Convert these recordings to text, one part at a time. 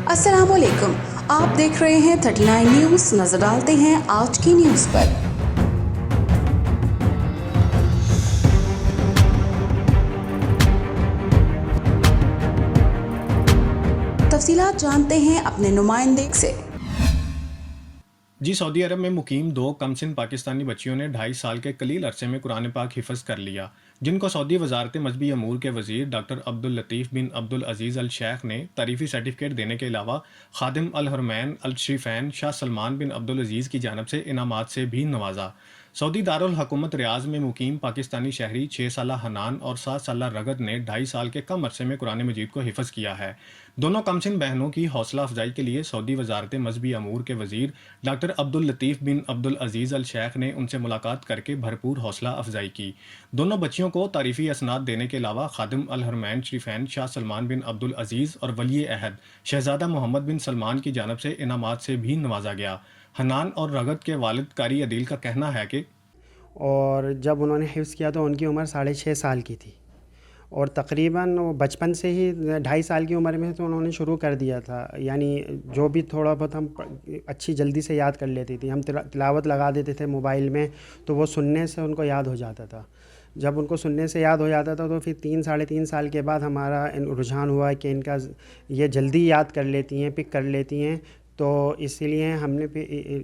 अस्सलाम वालेकुम, आप देख रहे हैं 39 न्यूज़। नजर डालते हैं आज की न्यूज़ पर। तफसीलात जानते हैं अपने नुमाइंदे से। जी, सऊदी अरब में मुकीम 2 कमसिन पाकिस्तानी बच्चियों ने 2.5 साल के कलील अरसे में कुरान पाक हिफ्ज़ कर लिया, जिनको सऊदी वजारत मजहबी अमूर के वज़ीर डॉक्टर अब्दुल लतीफ़ बिन अब्दुल अज़ीज़ अल शेख ने तारीफ़ी सर्टिफिकेट देने के अलावा खादिम अल हरमैन अल शरीफैन शाह सलमान बिन अब्दुल अज़ीज़ की जानिब से इनामात से भी नवाजा। सऊदी दारुल हुकूमत रियाज़ में मुकीम पाकिस्तानी शहरी 6 साला हनान और 7 साला रगद ने 2.5 साल के कम अरसे में कुरान मजीद को हिफ्ज़ किया है। दोनों कमसिन बहनों की हौसला अफजाई के लिए सऊदी वजारत मजहबी अमूर के वज़ीर डॉक्टर अब्दुल लतीफ़ बिन अब्दुल अज़ीज़ अल शेख ने उनसे मुलाकात करके भरपूर हौसला अफजाई की। दोनों बच्चियों को तारीफ़ी असनाद देने के अलावा खादिम अल हरमैन शरीफैन शाह सलमान बिन अब्दुल अज़ीज़ और वली अहद शहजादा मोहम्मद बिन सलमान की जानिब से इनामात से भी नवाजा गया। हनान और रगद के वालिद कारी अदील का कहना है कि और जब उन्होंने हिफ्ज़ किया तो उनकी उम्र 6.5 साल की थी, और तकरीबन वो बचपन से ही 2.5 साल की उम्र में तो उन्होंने शुरू कर दिया था। यानी जो भी थोड़ा बहुत हम अच्छी जल्दी से याद कर लेती थी, हम तिलावत लगा देते थे मोबाइल में, तो वो सुनने से उनको याद हो जाता था। जब उनको सुनने से याद हो जाता था तो फिर 3 साढ़े 3 साल के बाद हमारा रुझान हुआ कि इनका ये जल्दी याद कर लेती हैं, पिक कर लेती हैं। तो इसीलिए हमने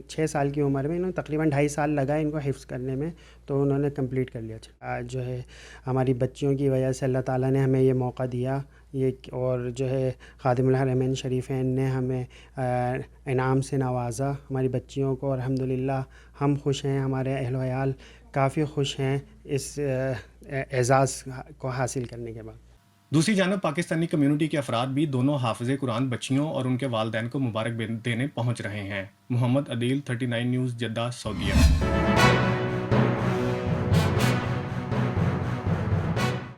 6 साल की उम्र में इन्होंने तकरीबन 2.5 साल लगा इनको हिफ्ज़ करने में, तो उन्होंने कंप्लीट कर लिया। आज जो है हमारी बच्चियों की वजह से अल्लाह ताला ने हमें ये मौका दिया, ये और जो है खादिमुल हरमैन शरीफैन ने हमें इनाम से नवाजा हमारी बच्चियों को, और अल्हम्दुलिल्लाह हम खुश हैं, हमारे अहल व अयाल काफ़ी खुश हैं इस एज़ाज़ को हासिल करने के बाद। दूसरी जानब पाकिस्तानी कम्युनिटी के अफराद भी दोनों हाफिज़ कुरान बच्चियों और उनके वालिदैन को मुबारक देने पहुँच रहे हैं। मोहम्मद अदील, 39 न्यूज़, जद्दा, सऊदीया।